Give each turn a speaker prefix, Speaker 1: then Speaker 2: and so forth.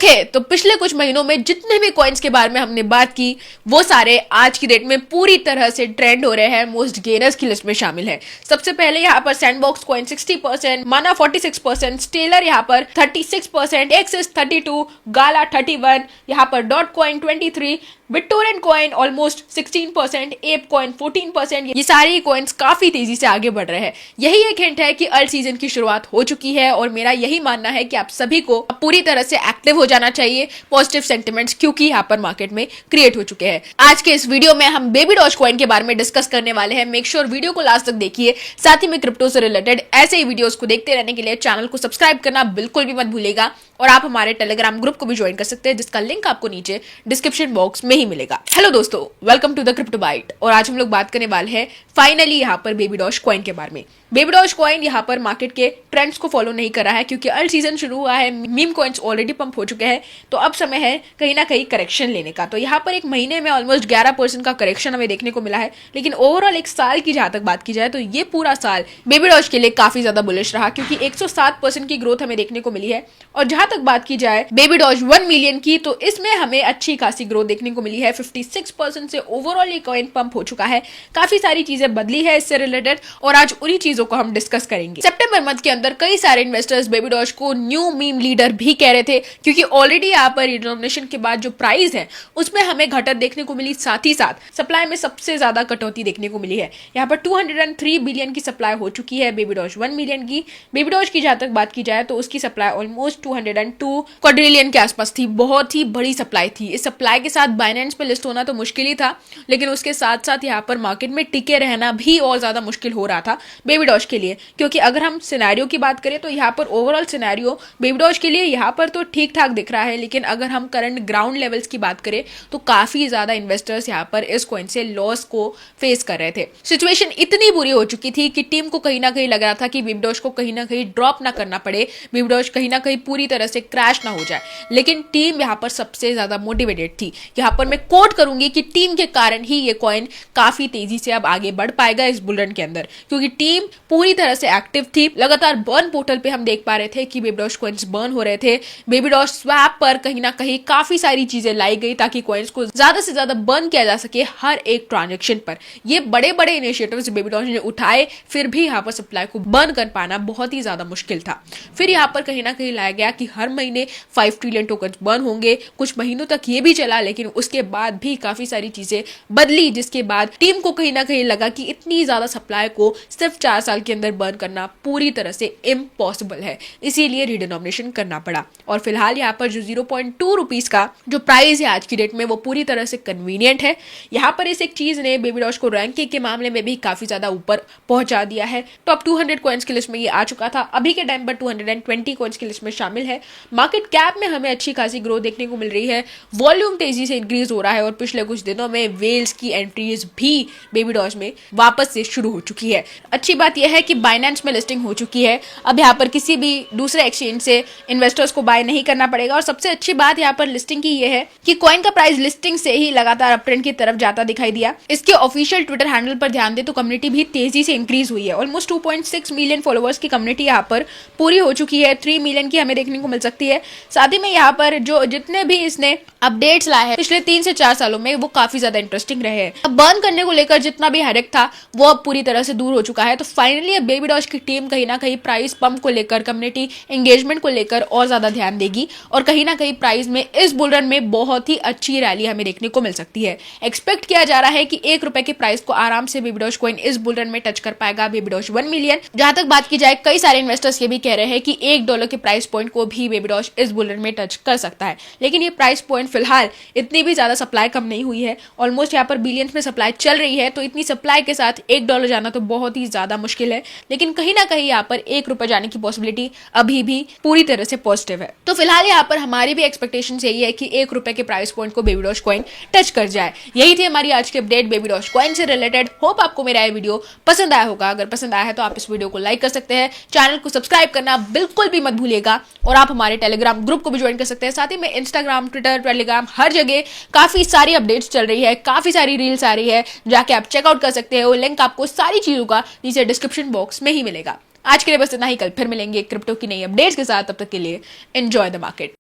Speaker 1: देखें तो पिछले कुछ महीनों में जितने भी कॉइन्स के बारे में हमने बात की वो सारे आज की डेट में पूरी तरह से ट्रेंड हो रहे हैं, मोस्ट गेनर्स की लिस्ट में शामिल है। सबसे पहले यहाँ पर सैंडबॉक्स कॉइन 60%, माना 46%, स्टेलर यहाँ पर 36%, एक्सिस 32%, गाला 31%, यहाँ पर dot coin 23%, Victorian coin almost 16%, app coin 14%। ये सारी कॉइन्स काफी तेजी से आगे बढ़ रहे हैं। यही एक हिंट है कि अल्ट सीजन की शुरुआत हो चुकी है और मेरा यही मानना है कि आप सभी को पूरी तरह से एक्टिव हो जाना चाहिए। पॉजिटिव सेंटिमेंट्स क्योंकि यहाँ पर मार्केट में क्रिएट हो चुके हैं। आज के इस वीडियो में हम बेबी डॉज कॉइन के बारे में डिस्कस करने वाले हैं। मेक श्योर वीडियो को लास्ट तक देखिए। साथ ही में क्रिप्टो से रिलेटेड ऐसे ही वीडियोस को देखते रहने के लिए चैनल को सब्सक्राइब करना बिल्कुल भी मत भूलिएगा और आप हमारे टेलीग्राम ग्रुप को भी ज्वाइन कर सकते हैं जिसका लिंक आपको नीचे डिस्क्रिप्शन बॉक्स में ही मिलेगा। हेलो दोस्तों, welcome to the crypto byte. और आज हम लोग बात करने वाले हैं फाइनली यहाँ पर बेबी डॉज कॉइन के बारे में। बेबी डॉज कॉइन यहाँ पर मार्केट के ट्रेंड्स को फॉलो नहीं कर रहा है क्योंकि अल्ट सीजन शुरू हुआ है, मीम कॉइन्स ऑलरेडी पंप हो चुके हैं, तो अब समय है कहीं ना कहीं करेक्शन लेने का। तो यहाँ पर एक महीने में ऑलमोस्ट 11% का करेक्शन हमें देखने को मिला है। लेकिन ओवरऑल एक साल की जहां तक बात की जाए तो ये पूरा साल बेबी डॉज के लिए काफी ज्यादा बुलिश रहा क्योंकि 107% की ग्रोथ हमें देखने को मिली है। और जहां तक बात की जाए बेबी डॉज 1 मिलियन की, तो इसमें हमें अच्छी खासी ग्रोथ देखने को मिली है। 56% से ओवरऑल ये कॉइन पंप हो चुका है। काफी सारी चीजें बदली है इससे रिलेटेड और आज उन्हीं चीजों को हम डिस्कस करेंगे। सितंबर मंथ के अंदर कई सारे इन्वेस्टर्स बेबी डॉज को न्यू मीम लीडर भी कह रहे थे क्योंकि ऑलरेडी यहाँ पर रिनोमिनेशन के बाद जो प्राइस है उसमें हमें घटत देखने को मिली, साथ ही साथ सप्लाई में सबसे ज्यादा कटौती देखने को मिली है। यहाँ पर 203 बिलियन की सप्लाई हो चुकी है बेबी डॉज 1 मिलियन की। बेबी डॉज की जहां तक बात की जाए तो उसकी सप्लाई ऑलमोस्ट 202 क्वाड्रिलियन के आसपास थी। बहुत ही बड़ी सप्लाई थी। इस सप्लाई के साथ बाइनेंस पे लिस्ट होना तो मुश्किल ही था, लेकिन उसके साथ साथ यहाँ पर मार्केट में टिके रहना भी और ज्यादा मुश्किल हो रहा था बेबी डॉज के लिए। क्योंकि अगर हम सिनेरियो की बात करें तो यहाँ पर ओवरऑल सिनेरियो बेबी डॉज के लिए यहाँ पर तो ठीक ठाक दिख रहा है, लेकिन अगर हम करंट ग्राउंड लेवल्स की बात करें तो काफी ज्यादा इन्वेस्टर्स यहाँ पर इस कॉइन से लॉस को फेस कर रहे थे। सिचुएशन इतनी बुरी हो चुकी थी कि टीम को कहीं ना कहीं लग रहा था कि बेबी डॉज को कहीं ना कहीं ड्रॉप ना करना पड़े, बेबी डॉज कहीं ना कहीं पूरी तरह से क्रैश ना हो जाए। लेकिन टीम यहाँ पर सबसे ज्यादा मोटिवेटेड थी। यहाँ पर मैं कोट करूंगी कि टीम के कारण ही ये कॉइन काफी तेजी से अब आगे बढ़ पाएगा इस बुल रन के अंदर, क्योंकि टीम पूरी तरह से एक्टिव थी। लगातार बर्न पोर्टल पे हम देख पा रहे थे कि बेबी डॉज कॉइन्स बर्न हो रहे थे। बेबी डॉज स्वैप पर कहीं ना कहीं काफी सारी चीजें लाई गई ताकि कॉइन्स को ज्यादा से ज्यादा बर्न किया जा सके हर एक ट्रांजेक्शन पर। ये बड़े बड़े इनिशिएटिव्स बेबी डॉज ने उठाए, फिर भी यहाँ पर सप्लाई को बर्न कर पाना बहुत ही ज्यादा मुश्किल था। फिर यहाँ पर कहीं ना कहीं लाया गया कि हर महीने 5 ट्रिलियन टोकन बर्न होंगे। कुछ महीनों तक ये भी चला, लेकिन उसके बाद भी काफी सारी चीजें बदली, जिसके बाद टीम को कहीं ना कहीं लगा कि इतनी ज्यादा सप्लाई को सिर्फ 4 साल के अंदर बर्न करना पूरी तरह से इम्पॉसिबल है, इसीलिए रिडिनोमिनेशन करना पड़ा। और फिलहाल यहाँ पर जो 0.2 रुपीज का जो प्राइस है आज की डेट में वो पूरी तरह से कन्वीनियंट है। यहाँ पर इस एक चीज ने बेबी डॉज को रैंकिंग के मामले में भी काफी ज्यादा ऊपर पहुंचा दिया है। टॉप 200 कॉइन्स की लिस्ट में ये आ चुका था। अभी के टाइम पर 220 कॉइन्स की लिस्ट में शामिल है। मार्केट कैप में हमें अच्छी खासी ग्रोथ देखने को मिल रही है। वॉल्यूम तेजी से इंक्रीज हो रहा है और पिछले कुछ दिनों में वेल्स की एंट्रीज भी बेबी डॉज में वापस से शुरू हो चुकी है। अच्छी बात यह है कि बाइनेंस में लिस्टिंग हो चुकी है। अब यहाँ पर किसी भी दूसरे एक्सचेंज से इन्वेस्टर्स को बाय नहीं करना पड़ेगा। और सबसे अच्छी बात यहाँ पर लिस्टिंग की यह है कि कॉइन का प्राइस लिस्टिंग से ही लगातार अपट्रेंड की तरफ जाता दिखाई दिया। इसके ऑफिशियल ट्विटर हैंडल पर ध्यान दे तो कम्युनिटी भी तेजी से इंक्रीज हुई है। ऑलमोस्ट 2.6 मिलियन फॉलोअर्स की कम्युनिटी यहाँ पर पूरी हो चुकी है। 3 मिलियन की हमें देखने को मिल सकती है। साथ ही में यहाँ पर जो जितने भी इसने अपडेट्स लाए हैं पिछले 3 से 4 सालों में वो काफी ज्यादा इंटरेस्टिंग रहे हैं। अब बर्न करने को लेकर जितना भी हेडेक था वो अब पूरी तरह से दूर हो चुका है। तो फाइनली अब बेबी डॉज की टीम कहीं ना कहीं प्राइस पंप को लेकर, कम्युनिटी एंगेजमेंट को लेकर और ज्यादा ध्यान देगी और कहीं ना कहीं प्राइस में इस बुल रन में बहुत ही अच्छी रैली हमें देखने को मिल सकती है। एक्सपेक्ट किया जा रहा है कि 1 रुपए के प्राइस को आराम से बेबी डॉज कॉइन इस बुल रन में टच कर पाएगा बेबी डॉज 1 मिलियन। जहां तक बात की जाए कई सारे इन्वेस्टर्स ये भी कह रहे हैं कि $1 के प्राइस पॉइंट को भी बेबी डॉज इस बुल रन में टच कर सकता है। लेकिन ये प्राइस पॉइंट फिलहाल इतनी भी ज्यादा सप्लाई कम नहीं हुई है। ऑलमोस्ट यहाँ पर बिलियंस में सप्लाई चल रही है, तो इतनी सप्लाई के साथ $1 जाना तो बहुत ही ज्यादा मुश्किल है। लेकिन कहीं ना कहीं यहाँ पर 1 रुपए जाने की पॉसिबिलिटी अभी भी पूरी तरह से पॉजिटिव है। तो फिलहाल यहाँ पर हमारी भी एक्सपेक्टेशन यही है कि 1 रुपए के प्राइस पॉइंट को बेबी डॉज कॉइन टच कर जाए। यही थी हमारी आज की अपडेट बेबी डॉज कॉइन से रिलेटेड। होप आपको मेरा ये वीडियो पसंद आया होगा। अगर पसंद आया है तो आप इस वीडियो को लाइक कर सकते हैं, चैनल को सब्सक्राइब करना बिल्कुल भी मत भूलिएगा और आप हमारे टेलीग्राम ग्रुप को भी ज्वाइन कर सकते हैं। साथ ही में इंस्टाग्राम, ट्विटर, टेलीग्राम हर जगह काफी सारी अपडेट्स चल रही है, काफी सारी रील्स आ रही है, जाके आप चेकआउट कर सकते हैं। वो लिंक आपको सारी चीजों का नीचे डिस्क्रिप्शन बॉक्स में ही मिलेगा। आज के लिए बस इतना ही। कल फिर मिलेंगे क्रिप्टो की नई अपडेट्स के साथ। तब तक के लिए एंजॉय द मार्केट।